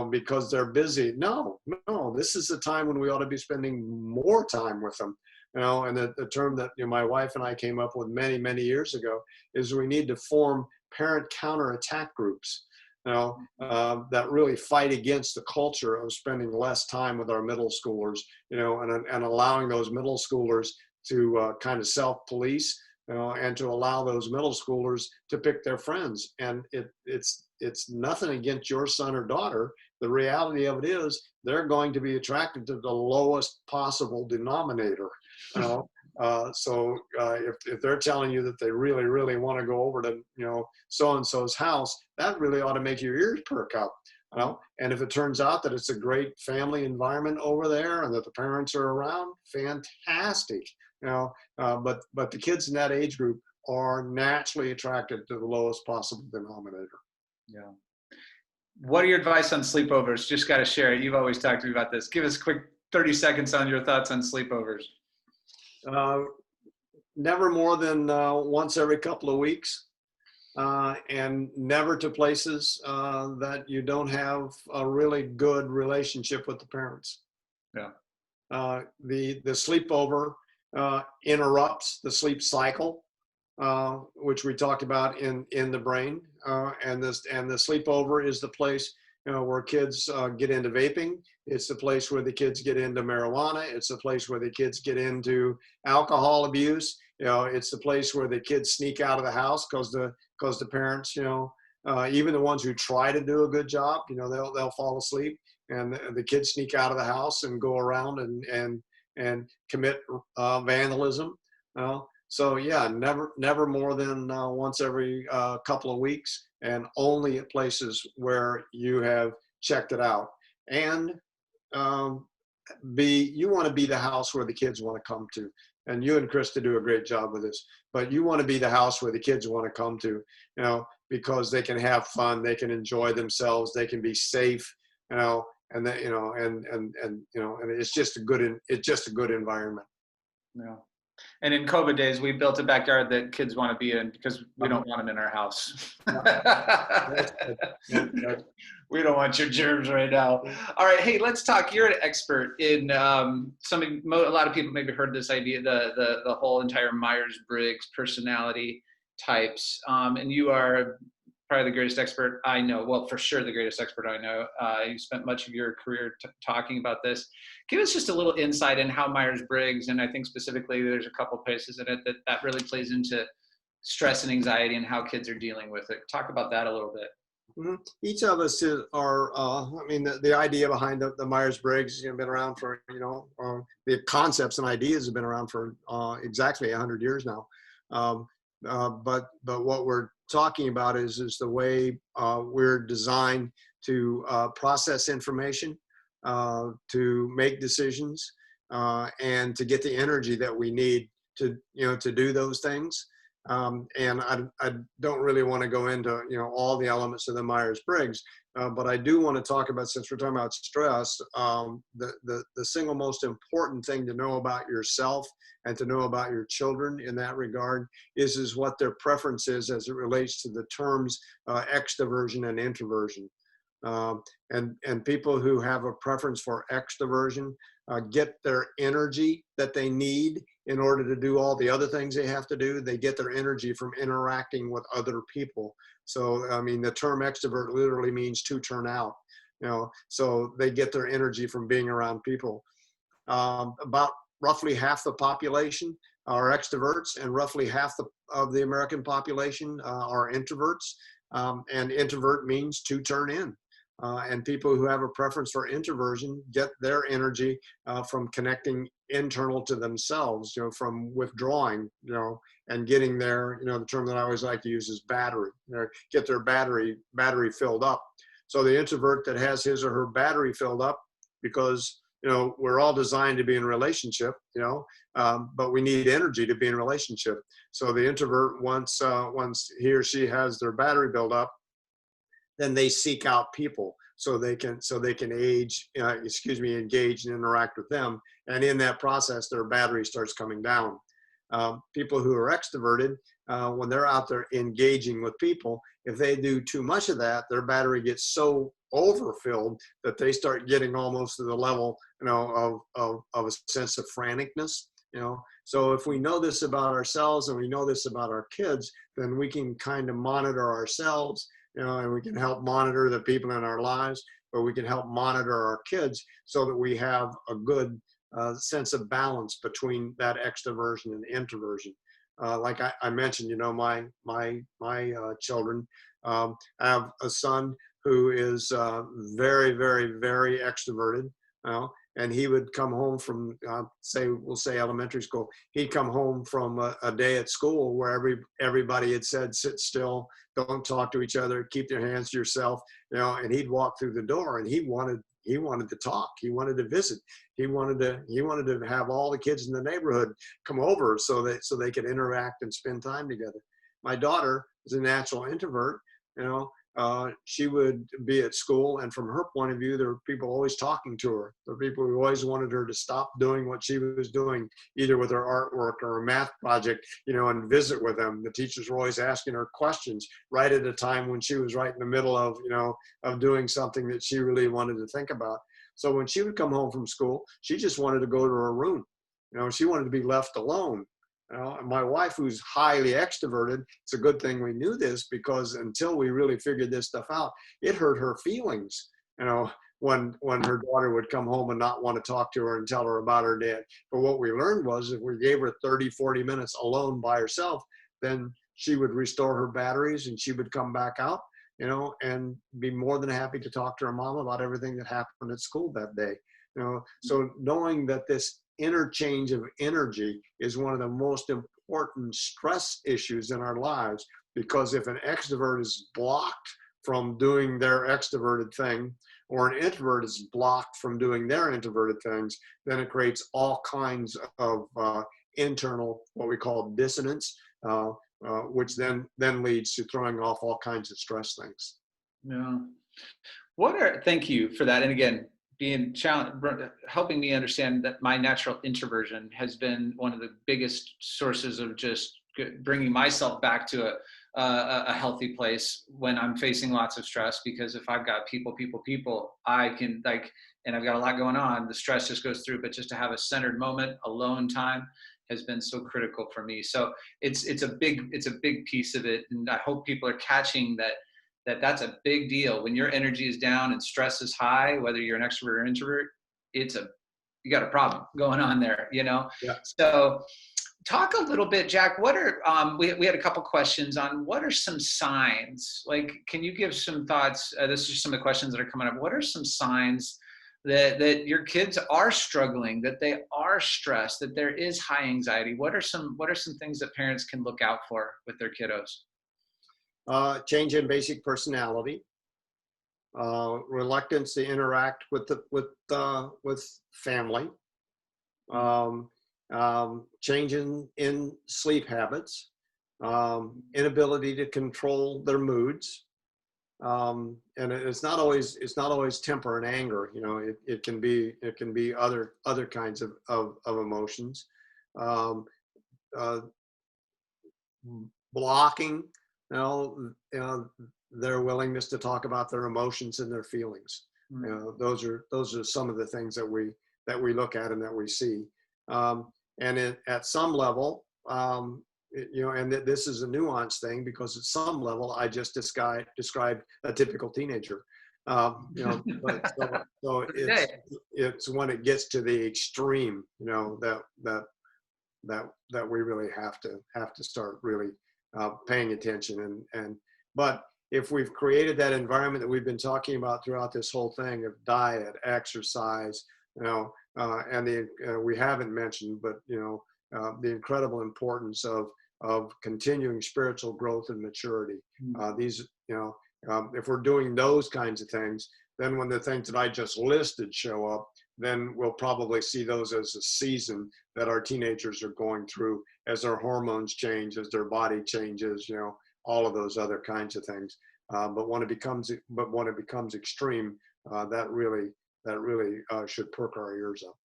because they're busy. No, no, this is the time when we ought to be spending more time with them. And the term that my wife and I came up with many, many years ago is we need to form parent counterattack groups, that really fight against the culture of spending less time with our middle schoolers, and allowing those middle schoolers to kind of self-police, and to allow those middle schoolers to pick their friends. And it's nothing against your son or daughter. The reality of it is they're going to be attracted to the lowest possible denominator. If they're telling you that they really, really want to go over to, so-and-so's house, that really ought to make your ears perk up. And if it turns out that it's a great family environment over there and that the parents are around, fantastic. But the kids in that age group are naturally attracted to the lowest possible denominator. Yeah. What are your advice on sleepovers? Just got to share it. You've always talked to me about this. Give us a quick 30 seconds on your thoughts on sleepovers. Never more than once every couple of weeks, and never to places that you don't have a really good relationship with the parents. Yeah. The sleepover interrupts the sleep cycle, which we talked about in the brain, and the sleepover is the place where kids get into vaping. It's the place where the kids get into marijuana. It's the place where the kids get into alcohol abuse. It's the place where the kids sneak out of the house because the parents, even the ones who try to do a good job, they'll fall asleep, and the kids sneak out of the house and go around and commit vandalism. So yeah, never more than once every couple of weeks, and only at places where you have checked it out. And you want to be the house where the kids want to come to. And you and Krista do a great job with this, but you want to be the house where the kids want to come to, because they can have fun, they can enjoy themselves, they can be safe, and it's just a good environment. Yeah. And in COVID days, we built a backyard that kids want to be in because we don't want them in our house. We don't want your germs right now. All right. Hey, let's talk. You're an expert in something. A lot of people maybe heard this idea, the whole entire Myers-Briggs personality types. And you are probably the greatest expert I know. Well, for sure, the greatest expert I know. You spent much of your career talking about this. Give us just a little insight in how Myers-Briggs, and I think specifically there's a couple places in it that really plays into stress and anxiety and how kids are dealing with it. Talk about that a little bit. Mm-hmm. Each of us are, the idea behind the Myers-Briggs has been around for, the concepts and ideas have been around for exactly 100 years now. But what we're talking about is the way we're designed to process information, to make decisions, and to get the energy that we need to do those things. And I don't really want to go into all the elements of the Myers-Briggs, but I do want to talk about, since we're talking about stress, the single most important thing to know about yourself and to know about your children in that regard is what their preference is as it relates to the terms extroversion and introversion. And people who have a preference for extroversion get their energy that they need in order to do all the other things they have to do. They get their energy from interacting with other people. So, the term extrovert literally means to turn out, so they get their energy from being around people. About roughly half the population are extroverts, and roughly half of the American population are introverts. And introvert means to turn in. And people who have a preference for introversion get their energy from connecting internal to themselves, from withdrawing, and getting their, the term that I always like to use is battery, get their battery filled up. So the introvert that has his or her battery filled up, because, we're all designed to be in a relationship, but we need energy to be in a relationship. So the introvert, once he or she has their battery built up, then they seek out people so they can engage and interact with them. And in that process, their battery starts coming down. People who are extroverted, when they're out there engaging with people, if they do too much of that, their battery gets so overfilled that they start getting almost to the level, of a sense of franticness. So if we know this about ourselves and we know this about our kids, then we can kind of monitor ourselves, and we can help monitor the people in our lives, but we can help monitor our kids so that we have a good sense of balance between that extroversion and introversion. Like I mentioned, my children. I have a son who is very, very, very extroverted. And he would come home from, we'll say elementary school. He'd come home from a day at school where everybody had said, sit still, don't talk to each other, keep your hands to yourself, and he'd walk through the door and he wanted to talk. He wanted to visit. He wanted to have all the kids in the neighborhood come over so they could interact and spend time together. My daughter is a natural introvert. She would be at school, and from her point of view, there were people always talking to her. There were people who always wanted her to stop doing what she was doing, either with her artwork or a math project, and visit with them. The teachers were always asking her questions right at a time when she was right in the middle of doing something that she really wanted to think about. So when she would come home from school, she just wanted to go to her room. She wanted to be left alone. My wife, who's highly extroverted, it's a good thing we knew this, because until we really figured this stuff out, it hurt her feelings, when her daughter would come home and not want to talk to her and tell her about her dad. But what we learned was if we gave her 30, 40 minutes alone by herself, then she would restore her batteries and she would come back out, and be more than happy to talk to her mom about everything that happened at school that day. So knowing that this interchange of energy is one of the most important stress issues in our lives, because if an extrovert is blocked from doing their extroverted thing, or an introvert is blocked from doing their introverted things, then it creates all kinds of internal, what we call dissonance, which then leads to throwing off all kinds of stress things. Yeah. Thank you for that. And again, helping me understand that my natural introversion has been one of the biggest sources of just bringing myself back to a healthy place when I'm facing lots of stress. Because if I've got people, I can and I've got a lot going on, the stress just goes through. But just to have a centered moment, alone time, has been so critical for me. So it's a big piece of it, and I hope people are catching that's a big deal. When your energy is down and stress is high, whether you're an extrovert or introvert, you got a problem going on there, Yeah. So talk a little bit, Jack, what are, we had a couple questions on what are some signs, can you give some thoughts? This is some of the questions that are coming up. What are some signs that your kids are struggling, that they are stressed, that there is high anxiety? What are some things that parents can look out for with their kiddos? Change in basic personality, reluctance to interact with family, change in sleep habits, inability to control their moods, and it's not always temper and anger. It can be other kinds of emotions, blocking. Their willingness to talk about their emotions and their feelings. Those are some of the things that we look at and that we see. And at some level, and this is a nuanced thing, because at some level I just described a typical teenager. So it's when it gets to the extreme, that we really have to start really paying attention. But if we've created that environment that we've been talking about throughout this whole thing of diet, exercise, and we haven't mentioned, but the incredible importance of continuing spiritual growth and maturity. If we're doing those kinds of things, then when the things that I just listed show up, then we'll probably see those as a season that our teenagers are going through, as their hormones change, as their body changes, all of those other kinds of things. But when it becomes extreme, that really should perk our ears up.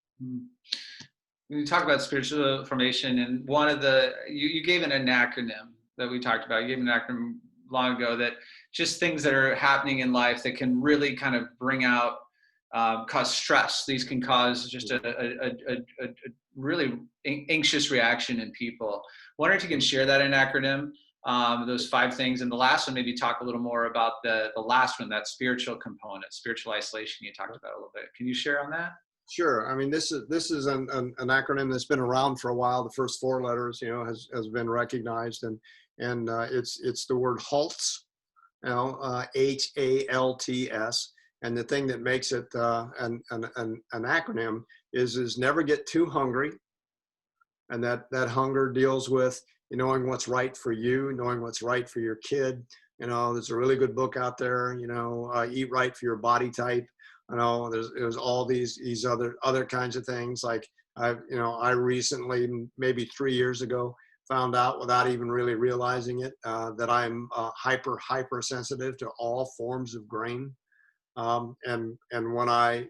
when you talk about spiritual formation, and one of you gave an acronym that we talked about. You gave an acronym long ago that just things that are happening in life that can really kind of bring out, cause stress. These can cause just a really anxious reaction in people. Wondering if you can share that in acronym, those 5 things. And the last one, maybe talk a little more about the last one, that spiritual component, spiritual isolation you talked about a little bit. Can you share on that? Sure. I mean, this is an acronym that's been around for a while. The first 4 letters, has been recognized, and it's the word HALTS, HALTS. And the thing that makes it an acronym is never get too hungry, and that hunger deals with knowing what's right for you, knowing what's right for your kid. There's a really good book out there. Eat Right for Your Body Type. There's all these other kinds of things. Like I recently, maybe 3 years ago, found out without even really realizing it that I'm hypersensitive to all forms of grain. And when I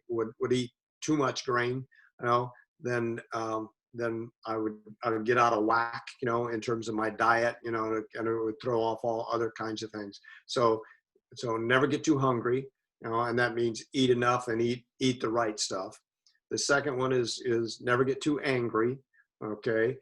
would eat too much grain, then I would get out of whack, in terms of my diet, and it would throw off all other kinds of things. So never get too hungry, and that means eat enough and eat the right stuff. The second one is never get too angry. Okay.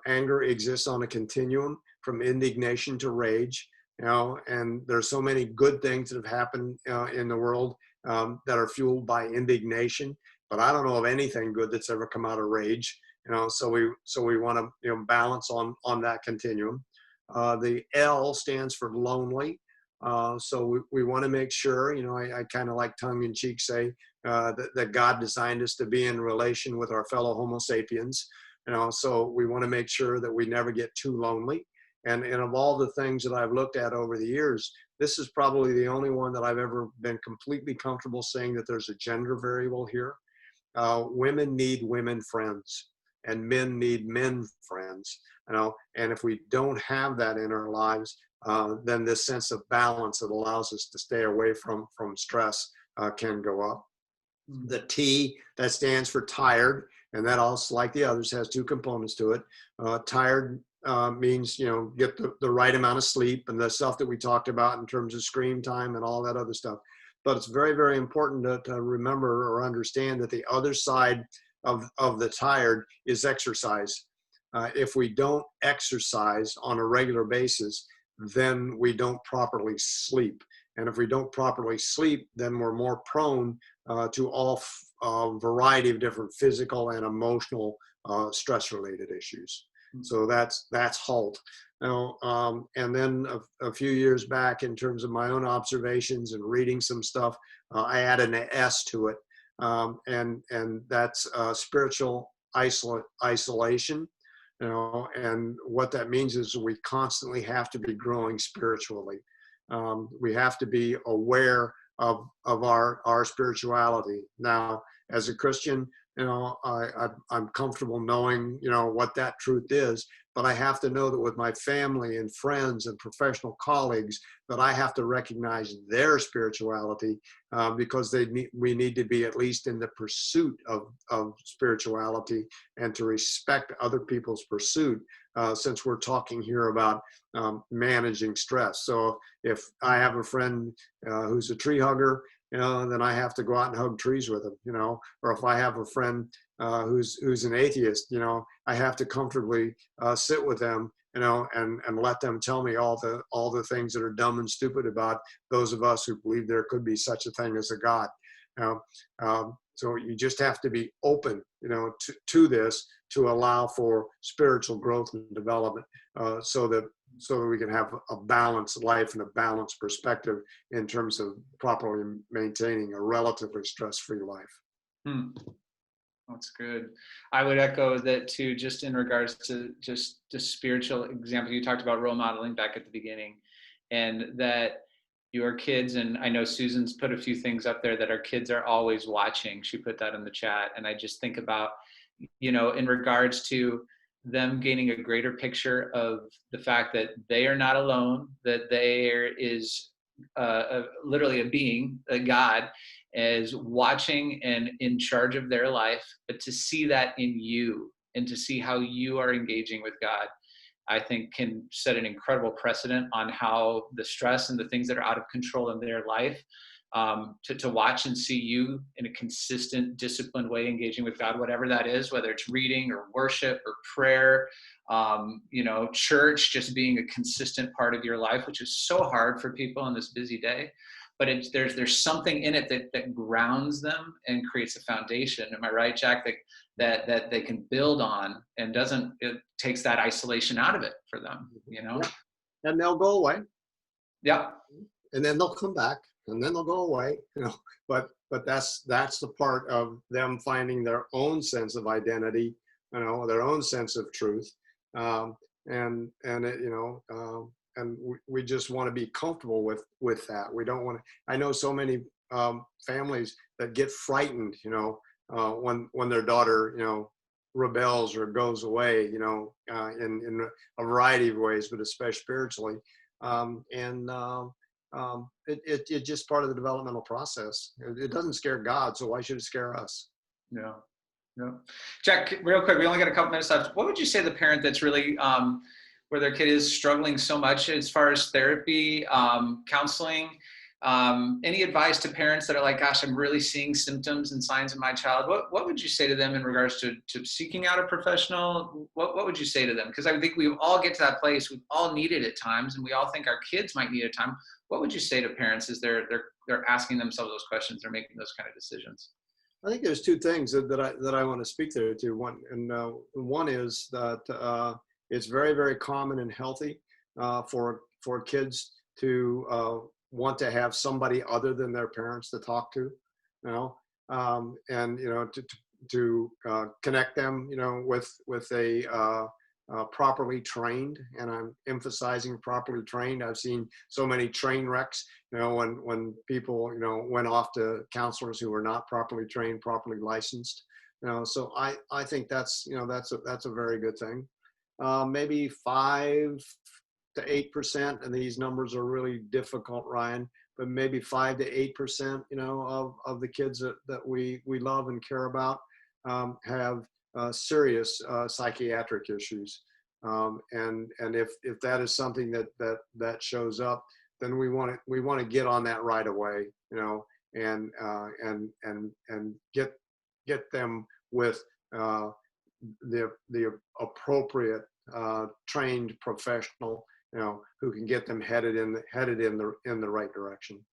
Anger exists on a continuum from indignation to rage, and there's so many good things that have happened in the world that are fueled by indignation, but I don't know of anything good that's ever come out of rage. So we want to balance on that continuum. The L stands for lonely. So we want to make sure, I kind of like tongue in cheek say that God designed us to be in relation with our fellow Homo sapiens. So we want to make sure that we never get too lonely. And of all the things that I've looked at over the years, this is probably the only one that I've ever been completely comfortable saying that there's a gender variable here. Women need women friends, and men need men friends. And if we don't have that in our lives, then this sense of balance that allows us to stay away from stress can go up. The T, that stands for tired, and that also, like the others, has 2 components to it. Tired means, get the right amount of sleep and the stuff that we talked about in terms of screen time and all that other stuff. But it's very, very important to remember or understand that the other side of the tired is exercise. If we don't exercise on a regular basis, then we don't properly sleep. And if we don't properly sleep, then we're more prone to all variety of different physical and emotional stress-related issues. So that's HALT. And then a few years back, in terms of my own observations and reading some stuff, I added an S to it, and that's spiritual isolation. And what that means is we constantly have to be growing spiritually. We have to be aware of our spirituality. Now, as a Christian, I'm comfortable knowing, what that truth is, but I have to know that with my family and friends and professional colleagues, that I have to recognize their spirituality because we need to be at least in the pursuit of spirituality and to respect other people's pursuit, since we're talking here about managing stress. So if I have a friend who's a tree hugger, then I have to go out and hug trees with him, or if I have a friend who's an atheist, I have to comfortably sit with them, and let them tell me all the things that are dumb and stupid about those of us who believe there could be such a thing as a God. So you just have to be open, to this, to allow for spiritual growth and development, so that we can have a balanced life and a balanced perspective in terms of properly maintaining a relatively stress-free life. That's good. I would echo that too, just in regards to just the spiritual example. You talked about role modeling back at the beginning, and that your kids, and I know Susan's put a few things up there that our kids are always watching. She put that in the chat. And I just think about, in regards to them gaining a greater picture of the fact that they are not alone, that there is literally a being, a God, is watching and in charge of their life, but to see that in you and to see how you are engaging with God, I think can set an incredible precedent on how the stress and the things that are out of control in their life, to watch and see you in a consistent, disciplined way engaging with God, whatever that is, whether it's reading or worship or prayer, church just being a consistent part of your life, which is so hard for people in this busy day. But there's something in it that grounds them and creates a foundation. Am I right, Jack? That they can build on, and it takes that isolation out of it for them, Yeah. And they'll go away. Yeah. And then they'll come back, and then they'll go away, but that's the part of them finding their own sense of identity, their own sense of truth. And we just want to be comfortable with that. We don't want to, I know so many families that get frightened, when their daughter, rebels or goes away, in a variety of ways, but especially spiritually. It's just part of the developmental process. It doesn't scare God, so why should it scare us? Yeah. Yeah. Jack, real quick, we only got a couple minutes left. What would you say the parent that's really, where their kid is struggling so much as far as therapy, counseling, any advice to parents that are like, gosh, I'm really seeing symptoms and signs in my child? What would you say to them in regards to seeking out a professional? What would you say to them? Because I think we all get to that place. We've all needed it at times, and we all think our kids might need it at time. What would you say to parents as they're asking themselves those questions, they're making those kind of decisions? I think there's two things that I want to speak there to. One is that it's very, very common and healthy for kids to want to have somebody other than their parents to talk to, and to connect them, with a properly trained, and I'm emphasizing properly trained. I've seen so many train wrecks, when people, went off to counselors who were not properly trained, properly licensed. So I think that's a very good thing. Maybe 5 to 8%, and these numbers are really difficult, Ryan, but maybe 5 to 8%, of the kids that we love and care about have serious psychiatric issues. And if that is something that shows up, then we want to get on that right away, and get them with the appropriate trained professional, who can get them headed in the right direction.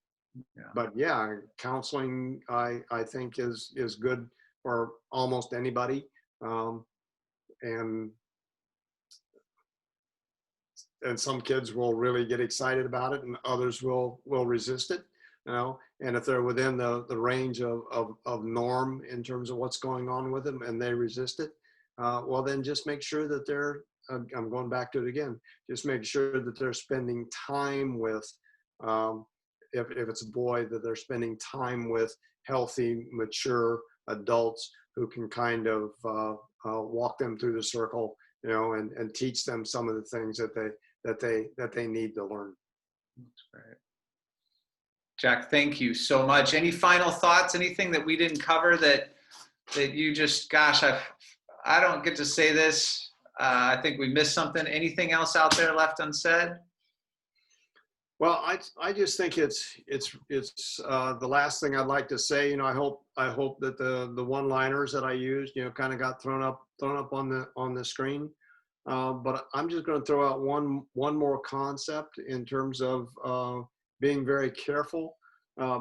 Yeah. But yeah, counseling I think is good for almost anybody, and some kids will really get excited about it, and others will resist it, and if they're within the range of norm in terms of what's going on with them and they resist it, well, then just make sure that they're, I'm going back to it again, just make sure that they're spending time with, if it's a boy, that they're spending time with healthy, mature adults who can kind of walk them through the circle, and teach them some of the things that they need to learn. That's great. Jack, thank you so much. Any final thoughts? Anything that we didn't cover that you just, gosh, I don't get to say this. I think we missed something. Anything else out there left unsaid? Well, I just think it's the last thing I'd like to say. I hope that the one-liners that I used, kind of got thrown up on the screen. But I'm just going to throw out one more concept in terms of being very careful,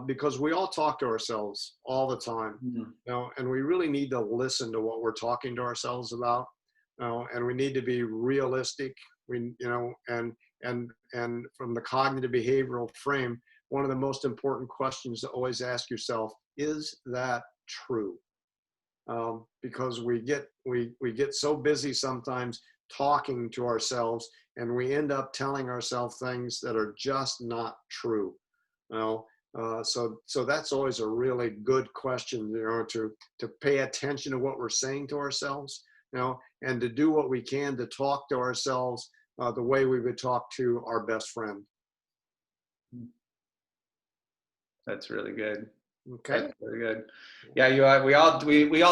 because we all talk to ourselves all the time, and we really need to listen to what we're talking to ourselves about, and we need to be realistic. And from the cognitive behavioral frame, one of the most important questions to always ask yourself, is that true? Because we get so busy sometimes talking to ourselves, and we end up telling ourselves things that are just not true. So that's always a really good question, to pay attention to what we're saying to ourselves, and to do what we can to talk to ourselves the way we would talk to our best friend. That's really good. Okay. That's really good. Yeah, we all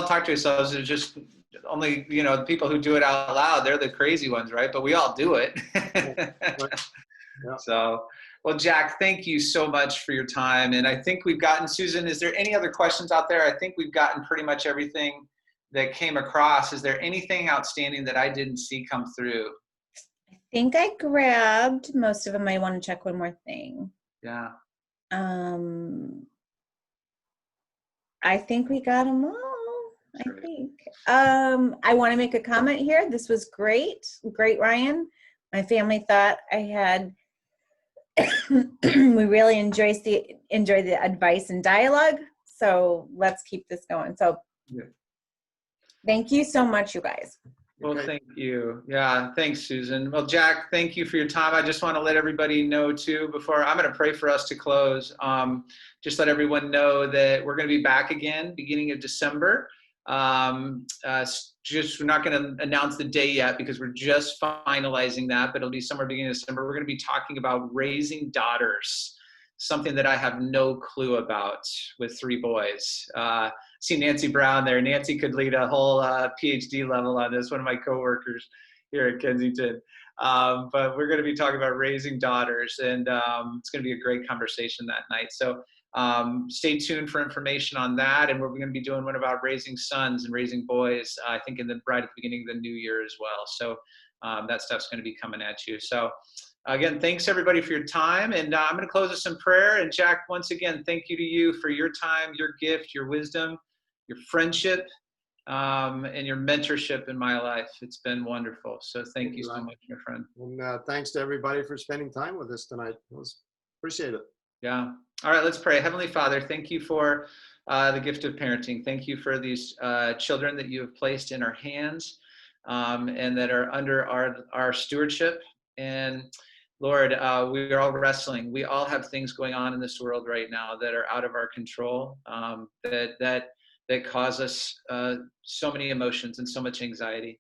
talk to ourselves. It's just only, the people who do it out loud, they're the crazy ones, right? But we all do it. Right. Yeah. So, well, Jack, thank you so much for your time. And I think we've gotten, Susan, is there any other questions out there? I think we've gotten pretty much everything that came across. Is there anything outstanding that I didn't see come through? I think I grabbed most of them. I want to check one more thing. Yeah. I think we got them all. I think. I want to make a comment here. This was great. Great, Ryan. My family thought I had we really enjoy the advice and dialogue. So let's keep this going. So thank you so much, you guys. Well, thank you. Yeah, thanks, Susan. Well, Jack, thank you for your time. I just want to let everybody know, too, before I'm going to pray for us to close, just let everyone know that we're going to be back again beginning of December. We're not going to announce the day yet because we're just finalizing that, but it'll be somewhere beginning of December. We're going to be talking about raising daughters, something that I have no clue about with 3 boys. See Nancy Brown there. Nancy could lead a whole PhD level on this, one of my coworkers here at Kensington. But we're going to be talking about raising daughters, and it's going to be a great conversation that night. So stay tuned for information on that, and we're going to be doing one about raising sons and raising boys, I think right at the beginning of the new year as well. So that stuff's going to be coming at you. So again, thanks everybody for your time, and I'm going to close with some prayer. And Jack, once again, thank you to you for your time, your gift, your wisdom, your friendship, and your mentorship in my life. It's been wonderful. So thank you so much, my friend. And thanks to everybody for spending time with us tonight. Appreciate it. Yeah. All right, let's pray. Heavenly Father, thank you for the gift of parenting. Thank you for these children that you have placed in our hands and that are under our stewardship. And Lord, we are all wrestling. We all have things going on in this world right now that are out of our control, that cause us so many emotions and so much anxiety.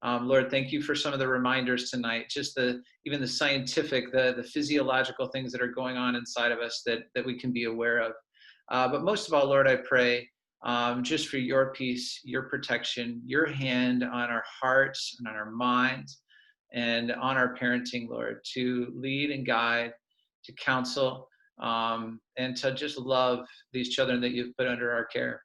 Lord, thank you for some of the reminders tonight, just even the scientific, the physiological things that are going on inside of us that we can be aware of. But most of all, Lord, I pray just for your peace, your protection, your hand on our hearts and on our minds and on our parenting, Lord, to lead and guide, to counsel, and to just love these children that you've put under our care.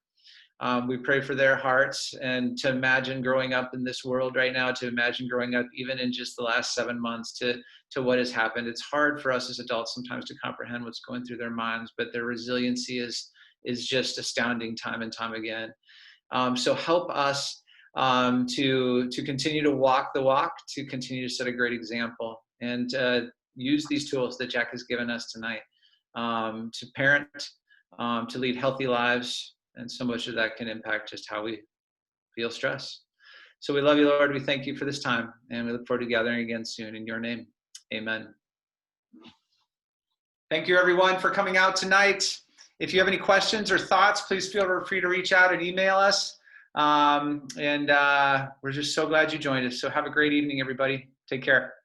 We pray for their hearts, and to imagine growing up in this world right now, to imagine growing up even in just the last 7 months to what has happened. It's hard for us as adults sometimes to comprehend what's going through their minds, but their resiliency is just astounding time and time again. So help us to continue to walk the walk, to continue to set a great example, and use these tools that Jack has given us tonight to parent, to lead healthy lives. And so much of that can impact just how we feel stress. So we love you, Lord. We thank you for this time, and we look forward to gathering again soon. In your name, amen. Thank you, everyone, for coming out tonight. If you have any questions or thoughts, please feel free to reach out and email us. And we're just so glad you joined us. So have a great evening, everybody. Take care.